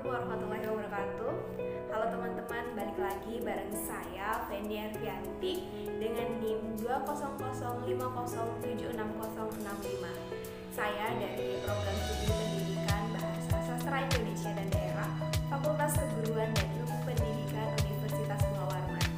Assalamualaikum warahmatullahi wabarakatuh. Halo teman-teman, balik lagi bareng saya Fendi Arfianti dengan NIM 20050706065. Saya dari Program Studi Pendidikan Bahasa Sastra Indonesia dan Daerah, Fakultas Keguruan dan Ilmu Pendidikan Universitas Munawarman.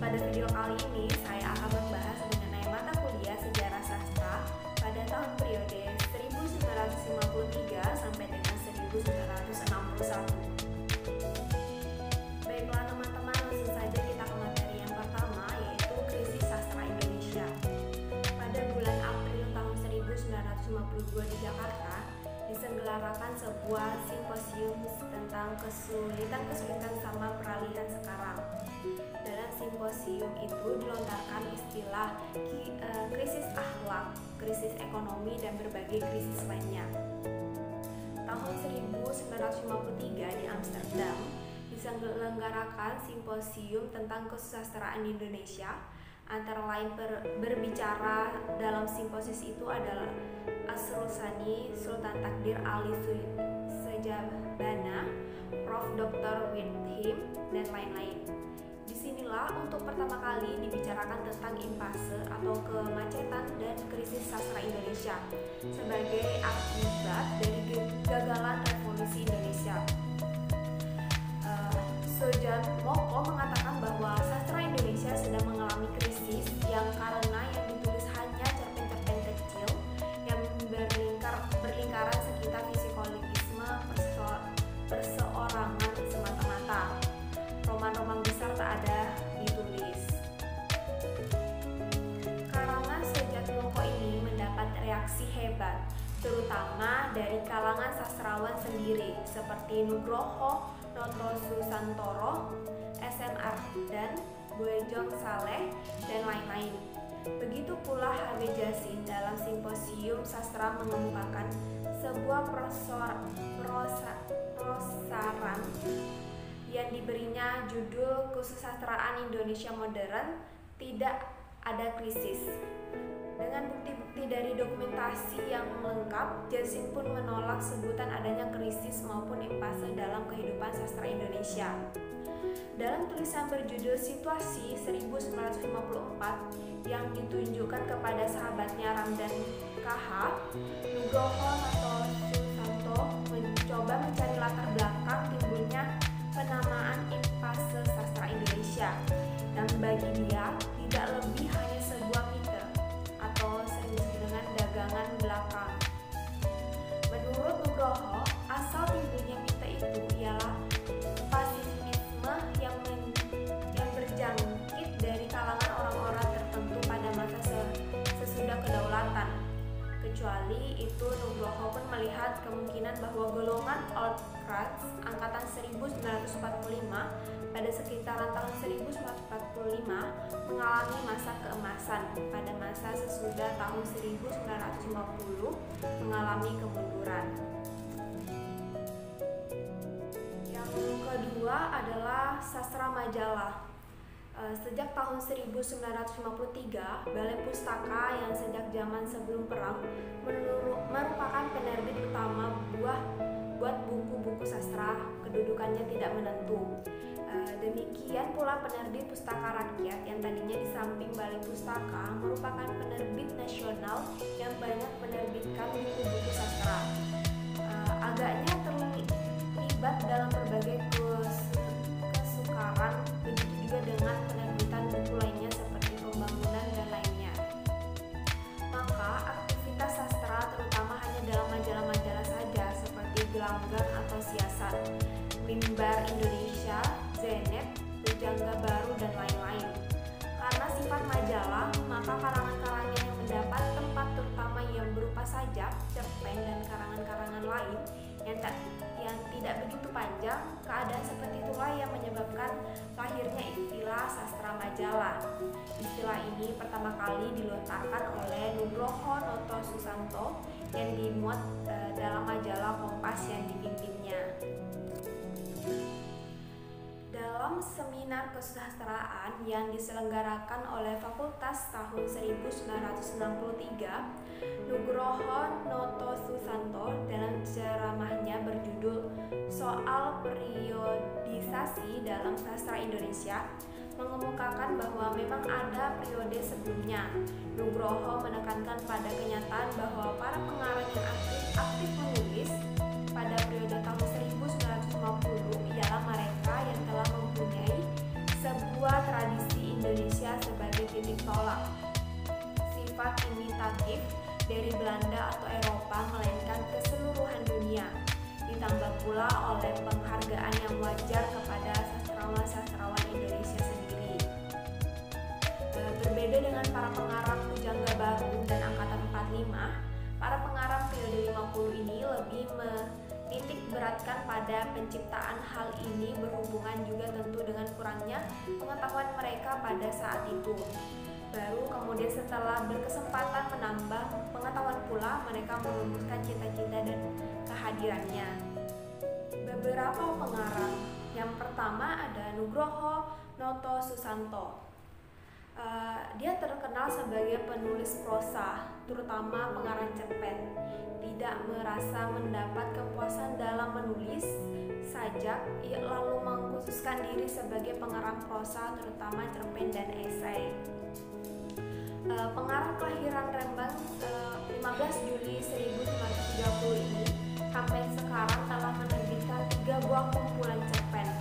Pada video kali ini saya akan membahas mengenai mata kuliah Sejarah Sastra pada tahun periode 1953 sampai dengan 1961. Baiklah teman-teman, langsung saja kita ke materi yang pertama, yaitu krisis sastra Indonesia. Pada bulan April tahun 1952 di Jakarta diselenggarakan sebuah simposium tentang kesulitan sama peralihan sekarang. Dalam simposium itu dilontarkan istilah krisis akhlak, krisis ekonomi, dan berbagai krisis lainnya. Tahun 1953 di Amsterdam diselenggarakan simposium tentang kesusastraan di Indonesia. Antara lain berbicara dalam simposium itu adalah Asrul Sani, Sultan Takdir Ali Sejabana, Prof. Dr. Windhim, dan lain-lain. Disinilah untuk pertama kali dibicarakan tentang impasse atau kemacetan dan krisis sastra Indonesia sebagai akibat dari kegagalan revolusi Indonesia. Sojatmoko mengatakan bahwa sastra Indonesia sedang mengalami krisis yang karena yang ditulis hanya cerpen-cerpen kecil yang berlingkaran sekitar psikologisme perseorangan semata-mata. Roman-roman besar tak ada ditulis. Karangan Sojatmoko ini mendapat reaksi hebat, terutama dari kalangan sastrawan sendiri seperti Nugroho Notosusantoro, SMR dan Bojong Saleh, dan lain-lain. Begitu pula H.B. Jasin dalam simposium sastra mengemukakan sebuah prosaran yang diberinya judul Kesusastraan Indonesia Modern, Tidak Ada Krisis. Dengan bukti-bukti dari dokumentasi yang lengkap, Jasin pun menolak sebutan adanya krisis maupun impasse dalam kehidupan sastra Indonesia. Dalam tulisan berjudul Situasi 1954 yang ditunjukkan kepada sahabatnya Ramdan KH, Nugroho Notosusanto mencoba mencari latar belakang timbulnya penamaan impasse sastra Indonesia, dan bagi dia tidak lebih hanya sebuah mite atau sering disebut dengan dagangan belakang. Menurut Nugroho, asal timbulnya mite itu ialah pasifisme yang berjangkit dari kalangan orang-orang tertentu pada masa sesudah kedaulatan. Kecuali itu, Nugroho pun melihat kemungkinan bahwa golongan Old Krats angkatan 1945 pada sekitaran tahun 1945 mengalami masa keemasan, pada masa sesudah tahun 1950 mengalami kemunduran. Yang kedua adalah sastra majalah. Sejak tahun 1953, Balai Pustaka yang sejak zaman sebelum perang merupakan penerbit utama buat buku-buku sastra, kedudukannya tidak menentu. Demikian pula penerbit Pustaka Rakyat yang tadinya di samping Balai Pustaka merupakan penerbit nasional yang banyak menerbitkan buku-buku sastra. Agaknya terlibat dalam berbagai kesukaran, begitu juga dengan penerbitan buku lainnya seperti Pembangunan dan lainnya. Maka aktivitas sastra terutama hanya dalam majalah-majalah saja seperti Gelanggang atau Siasat, Mimbar Indonesia, Zenet, Pujangga Baru, dan lain-lain. Karena sifat majalah, maka karangan-karangan yang mendapat tempat terutama yang berupa sajak, cerpen, dan karangan-karangan lain yang tidak begitu panjang. Keadaan seperti itulah yang menyebabkan lahirnya istilah sastra majalah. Istilah ini pertama kali dilontarkan oleh Nugroho Notosusanto yang dimuat dalam majalah Kompas yang dipimpinnya. Dalam seminar kesusastraan yang diselenggarakan oleh Fakultas tahun 1963, Nugroho Notosusanto dalam ceramahnya berjudul Soal Periodisasi dalam Sastra Indonesia mengemukakan bahwa memang ada periode sebelumnya. Nugroho menekankan pada kenyataan bahwa para pengarang yang aktif menulis pada periode tahun 1950 ialah mereka yang telah mempunyai sebuah tradisi Indonesia sebagai titik tolak. Sifat imitatif dari Belanda atau Eropa melainkan keseluruhan dunia, ditambah pula oleh penghargaan yang wajar kepada sastrawan-sastrawan Indonesia sendiri. Berbeda dengan para pengarang Pujangga Baru dan Angkatan 45, para pengarang periode 50 ini lebih menitik beratkan pada penciptaan. Hal ini berhubungan juga tentu dengan kurangnya pengetahuan mereka pada saat itu. Baru kemudian setelah berkesempatan menambah pengetahuan pula, mereka menumbuhkan cita-cita dan kehadirannya. Beberapa pengarang. Yang pertama ada Nugroho Notosusanto. Dia terkenal sebagai penulis prosa, terutama pengarang cerpen. Tidak merasa mendapat kepuasan dalam menulis sajak, ia lalu mengkhususkan diri sebagai pengarang prosa, terutama cerpen dan esai. Pengarang kelahiran Rembang 15 Juli 1930 ini sampai sekarang telah menerbitkan 3 buah kumpulan cerpen.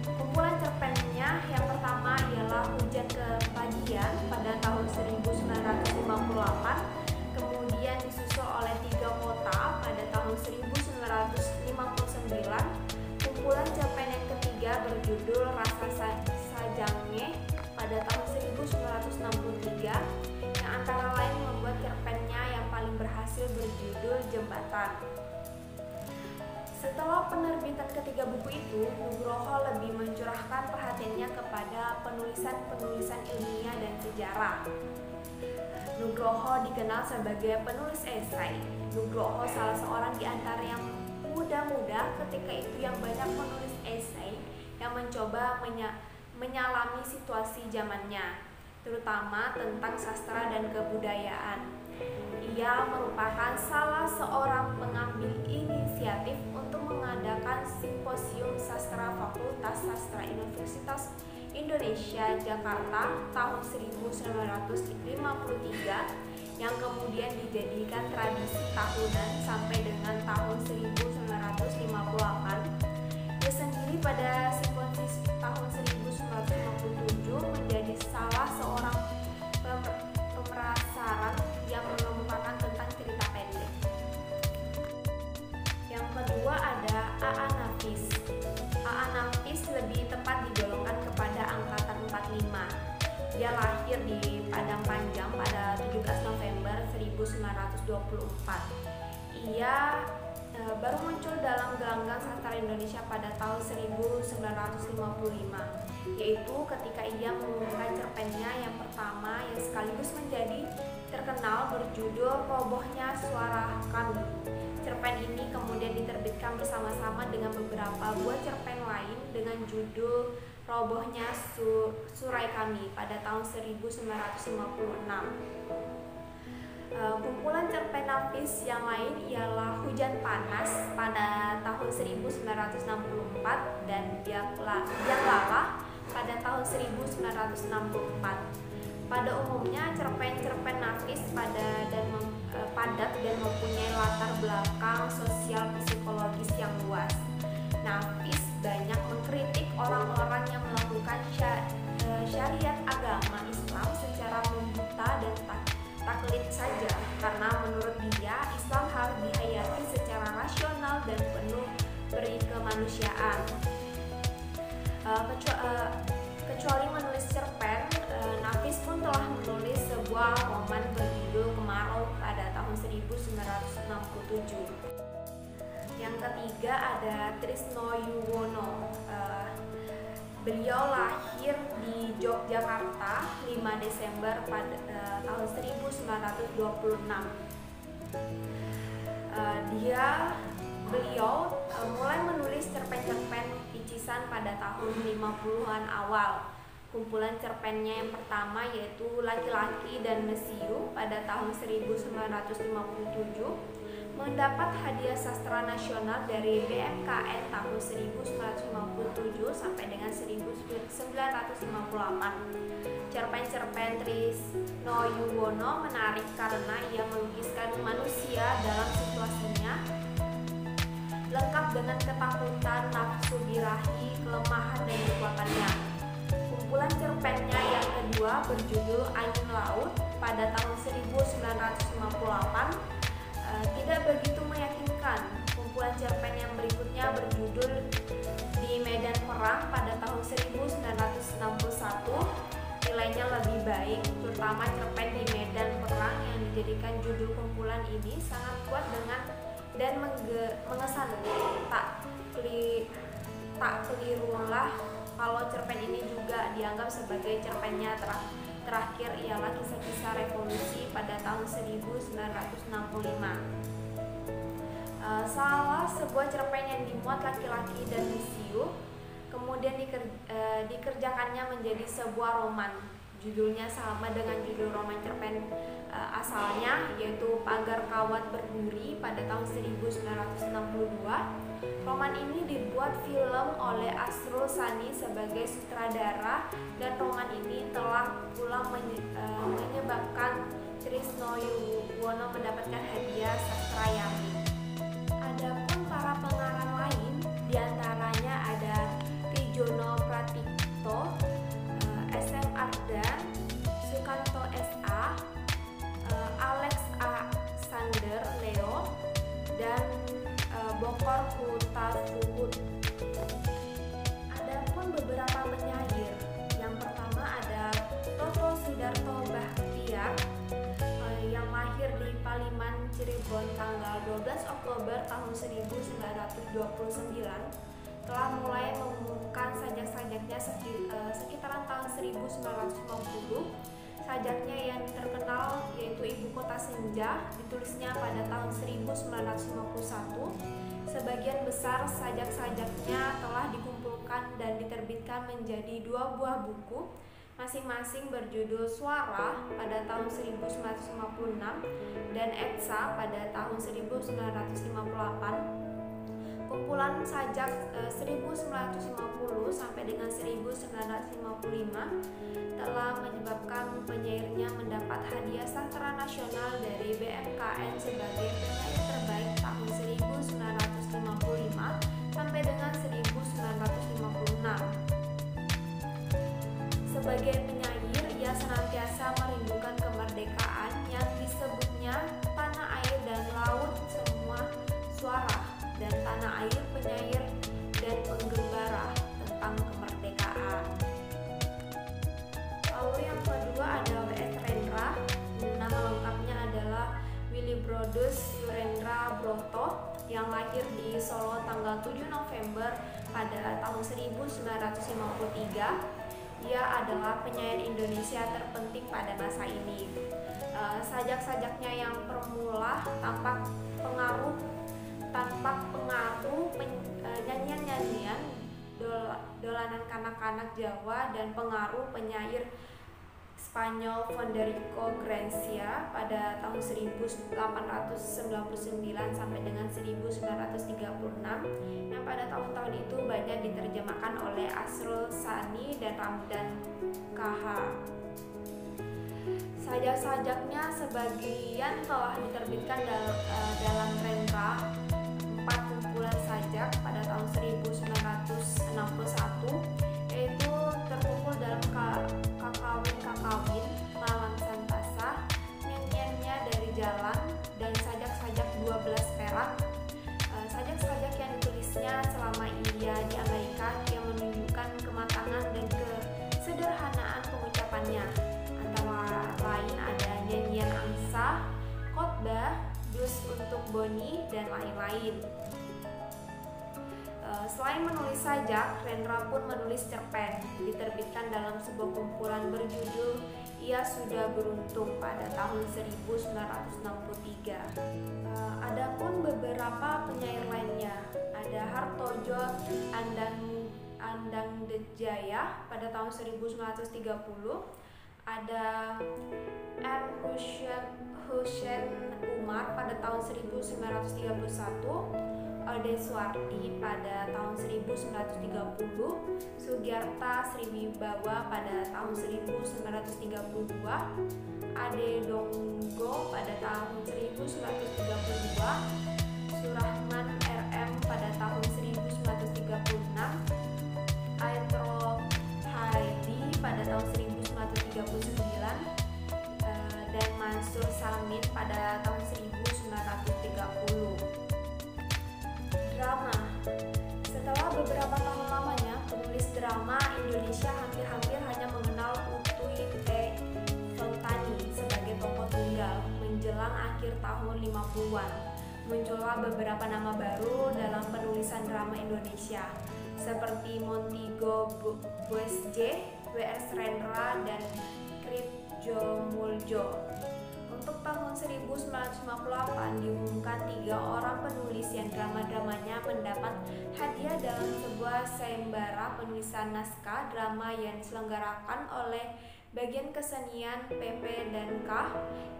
Kumpulan cerpennya yang pertama ialah Hujan Kepadian pada tahun 1958, kemudian disusul oleh 3 Kota pada tahun 1959. Kumpulan cerpen yang ketiga berjudul Rasa Sajange pada tahun 1963, yang antara lain membuat cerpennya yang paling berhasil berjudul Jembatan. Setelah penerbitan ketiga buku itu, Nugroho lebih mencurahkan perhatiannya kepada penulisan-penulisan ilmiah dan sejarah. Nugroho dikenal sebagai penulis esai. Nugroho salah seorang di antara yang muda-muda ketika itu yang banyak menulis esai yang mencoba menyalami situasi zamannya, terutama tentang sastra dan kebudayaan. Ia merupakan salah seorang pengambil inisiatif untuk mengadakan simposium sastra Fakultas Sastra Universitas Indonesia Jakarta tahun 1953 yang kemudian dijadikan tradisi tahunan sampai dengan tahun 1958. Ia sendiri pada simposium tahun 1957 menjadi salah seorang pemerasaran yang mengemukakan tentang cerita pendek. Yang kedua ada A.A. Nafis. A.A. Nafis lebih tepat digolongkan kepada angkatan 45. Dia lahir di Padang Panjang pada 17 November 1924. Ia baru muncul dalam gelanggang sastra Indonesia pada tahun 1955, yaitu ketika ia mengumumkan cerpennya yang pertama yang sekaligus menjadi terkenal berjudul Robohnya Suara Kami. Cerpen ini kemudian diterbitkan bersama-sama dengan beberapa buah cerpen lain dengan judul Robohnya Surai Kami pada tahun 1956. Kumpulan cerpen Nafis yang lain ialah Hujan Panas pada tahun 1964 dan Biak Lala pada tahun 1964. Pada umumnya cerpen-cerpen Nafis padat dan mempunyai latar belakang sosial psikologis yang luas. Nafis banyak mengkritik orang-orang yang melakukan syariat agama Islam secara membuta dan taklid saja, karena menurut dia Islam harus dihayati secara rasional dan penuh peri kemanusiaan. Kecuali menulis cerpen, Nafis pun telah menulis sebuah roman berjudul Kemarau pada tahun 1967. Yang ketiga ada Trisno Yuwono. Beliau lahir di Yogyakarta 5 Desember pada tahun 1926. Beliau mulai menulis cerpen-cerpen picisan pada tahun 50-an awal. Kumpulan cerpennya yang pertama yaitu Laki-laki dan Mesiu pada tahun 1957 mendapat hadiah sastra nasional dari BMKN tahun 1957 sampai dengan 1958. Cerpen-cerpen Trisno Yuwono menarik karena ia melukiskan manusia dalam situasinya, lengkap dengan ketakutan, nafsu birahi, kelemahan dan kekuatannya. Kumpulan cerpennya yang kedua berjudul Angin Laut pada tahun 1958 tidak begitu meyakinkan. Kumpulan cerpen yang berikutnya berjudul Di Medan Perang pada tahun 1961 nilainya lebih baik, terutama cerpen Di Medan Perang yang dijadikan judul kumpulan ini sangat kuat dan mengesankan. Tak kelirulah kalau cerpen ini juga dianggap sebagai cerpennya terakhir ialah Kisah-kisah Revolusi pada tahun 1965. Salah sebuah cerpen yang dimuat Laki-laki dan Mesiu kemudian dikerjakannya menjadi sebuah roman. Judulnya sama dengan judul roman cerpen asalnya, yaitu Pagar Kawat Berduri pada tahun 1962. Roman ini dibuat film oleh Asrul Sani sebagai sutradara, dan roman ini telah pula menyebabkan Trisno Yuwono mendapatkan hadiah sastra Yami. Adapun para pengarang lain diantaranya ada Trijono Pratikto, SM Ardan, Sukanto SA, Alex A. Sander Leo, dan Bokor Hutafuhut. Adapun beberapa penyair, yang pertama ada Toto Sudarto Bahtiar yang lahir di Paliman, Cirebon tanggal 12 Oktober tahun 1929, telah mulai mengumumkan sajak-sajaknya sekitaran tahun 1950. Sajaknya yang terkenal yaitu Ibu Kota Senja ditulisnya pada tahun 1951. Sebagian besar sajak-sajaknya telah dikumpulkan dan diterbitkan menjadi 2 buah buku, masing-masing berjudul Suara pada tahun 1956 dan Eksa pada tahun 1958. Kumpulan sajak 1950 sampai dengan 1955 telah menyebabkan penyairnya mendapat hadiah sastra nasional dari BMKN sebagai penyair terbaik tahun 1955 sampai dengan 1956. Sebagai penyair, ia senantiasa merindukan kemerdekaan yang disebutnya tanah air dan laut semua suara, dan tanah air penyair dan penggembara tentang kemerdekaan. Lalu yang kedua ada W.S. Rendra. Nama lengkapnya adalah Willibrodus Surendra Broto, yang lahir di Solo tanggal 7 November pada tahun 1953. Ia adalah penyair Indonesia terpenting pada masa ini. Sajak-sajaknya yang permula tampak pengaruh nyanyian-nyanyian dolanan kanak-kanak Jawa dan pengaruh penyair Spanyol Federico Garcia pada tahun 1899 sampai dengan 1936, yang pada tahun-tahun itu banyak diterjemahkan oleh Asrul Sani dan Ramdan KH. Sajak-sajaknya sebagian telah diterbitkan dalam Rendra 4 kumpulan sajak pada tahun 1961, yaitu terkumpul dalam Kakawin, Malang Santasa, Nyanyiannya Dari Jalan, dan sajak-sajak 12 perak. Sajak-sajak yang ditulisnya selama ia di Amerika yang menunjukkan kematangan dan kesederhanaan pengucapannya. Antara lain ada Nyanyian Angsa, Khotbah, Dus untuk Boni, dan lain-lain. Selain menulis sajak, Rendra pun menulis cerpen, diterbitkan dalam sebuah kumpulan berjudul ia sudah beruntung pada tahun 1963. Adapun beberapa penyair lainnya, ada Hartojo Andangdejaya pada tahun 1930, ada M. Hussein Umar pada tahun 1931, Ode Suwardi pada tahun 1930, Sugiarta Sriwibawa pada tahun 1932, Ade Donggo pada tahun 1932, Surahman RM pada tahun 1936, Aitro Haidi pada tahun 1939, dan Mansur Samin pada tahun 1930. Drama. Setelah beberapa tahun lamanya, penulis drama Indonesia hampir-hampir hanya mengenal Utuy T. Sontani sebagai tokoh tunggal. Menjelang akhir tahun 50-an, muncullah beberapa nama baru dalam penulisan drama Indonesia, seperti Montigo Buesje, W.R. Srendra, dan Kritjo Muljo. Untuk tahun 1958 diumumkan 3 orang penulis yang drama-dramanya mendapat hadiah dalam sebuah sayembara penulisan naskah drama yang diselenggarakan oleh Bagian Kesenian PP dan K.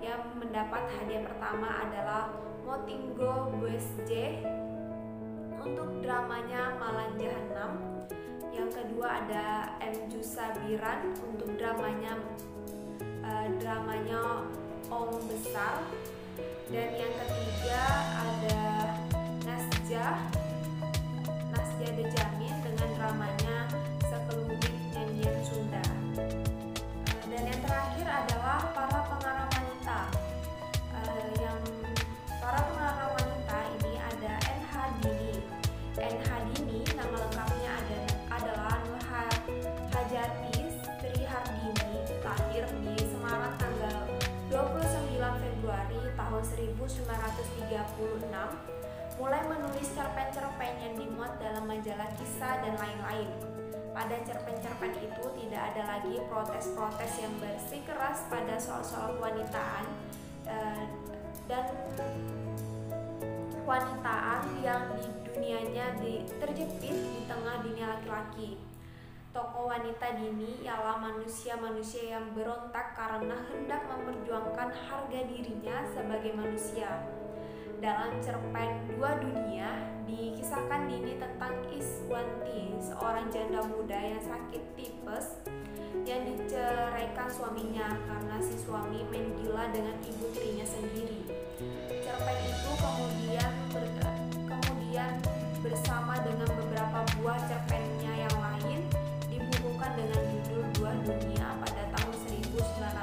Yang mendapat hadiah pertama adalah Montigo Buesje untuk dramanya Malang Jahanam. Yang kedua ada M. Jusabiran untuk dramanya Om Besar, dan yang ketiga ada Nasjah Dejamin dengan dramanya Sekelumit Nyanyian Sunda. Dan yang terakhir adalah para pengarang wanita. Para pengarang wanita ini ada N.H. Dini. N.H. Dini nama lengkapnya adalah Nur Hajati Sri Hardini, lahir di Semarang tanggal 29 Februari tahun 1936, mulai menulis cerpen-cerpen yang dimuat dalam majalah Kisah dan lain-lain. Pada cerpen-cerpen itu tidak ada lagi protes-protes yang bersikeras pada soal-soal kewanitaan dan kewanitaan yang di dunianya terjepit di tengah dunia laki-laki. Tokoh wanita Dini ialah manusia-manusia yang berontak karena hendak memperjuangkan harga dirinya sebagai manusia. Dalam cerpen Dua Dunia dikisahkan Dini tentang Iswanti, seorang janda muda yang sakit tipes yang diceraikan suaminya karena si suami main gila dengan ibu tirinya sendiri. Cerpen itu kemudian bersama dengan beberapa buah cerpennya yang lain dibukukan dengan judul Dua Dunia pada tahun 1956.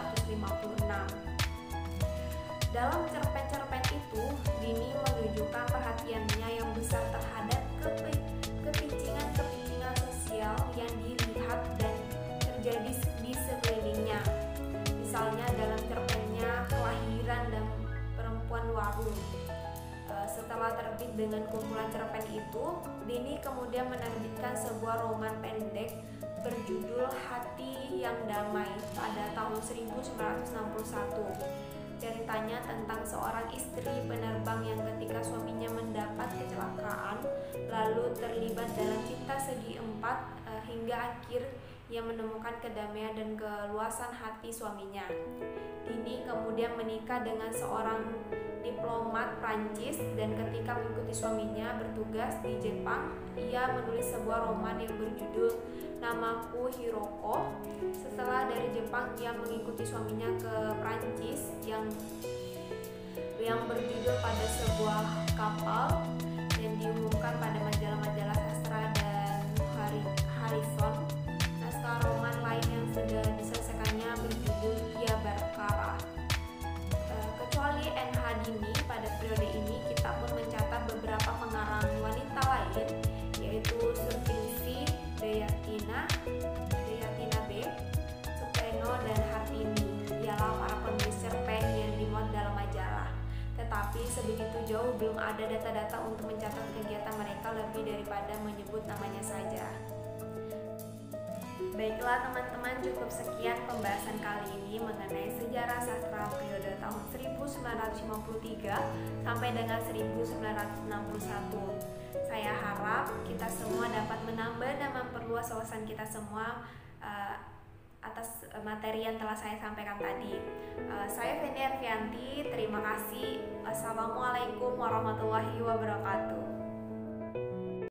Dalam cerpen-cerpen itu, Dini menunjukkan perhatiannya yang besar terhadap kepincingan sosial yang dilihat dan terjadi di sekelilingnya. Misalnya dalam cerpennya Kelahiran dan Perempuan Warung. Setelah terbit dengan kumpulan cerpen itu, Dini kemudian menerbitkan sebuah roman pendek berjudul Hati yang Damai pada tahun 1961. Ceritanya tentang seorang istri penerbang yang ketika suaminya mendapat kecelakaan lalu terlibat dalam cinta segi empat hingga akhir ia menemukan kedamaian dan keluasan hati suaminya. Dini kemudian menikah dengan seorang diplomat Prancis dan ketika mengikuti suaminya bertugas di Jepang, ia menulis sebuah roman yang berjudul Namaku Hiroko. Setelah dari Jepang, ia mengikuti suaminya ke Prancis yang berjudul Pada Sebuah Kapal yang diumumkan pada majalah-majalah sastra dan Harrison. Naskah roman lain yang sudah diselesaikannya berjudul Ia Berkara. Kecuali N.H. Dini, pada periode ini kita pun mencatat beberapa pengarang wanita lain, yaitu Surtingsi, Dayatina B, Supreno, dan Hartini. Ialah para penulis cerpen yang dimuat dalam majalah. Tetapi sebegitu jauh belum ada data-data untuk mencatat kegiatan mereka lebih daripada menyebut namanya saja. Baiklah teman-teman, cukup sekian pembahasan kali ini mengenai sejarah sastra periode tahun 1953 sampai dengan 1961. Saya harap kita semua dapat menambah dan memperluas wawasan kita semua atas materi yang telah saya sampaikan tadi. Saya Fendi Arfianti, terima kasih. Assalamualaikum warahmatullahi wabarakatuh.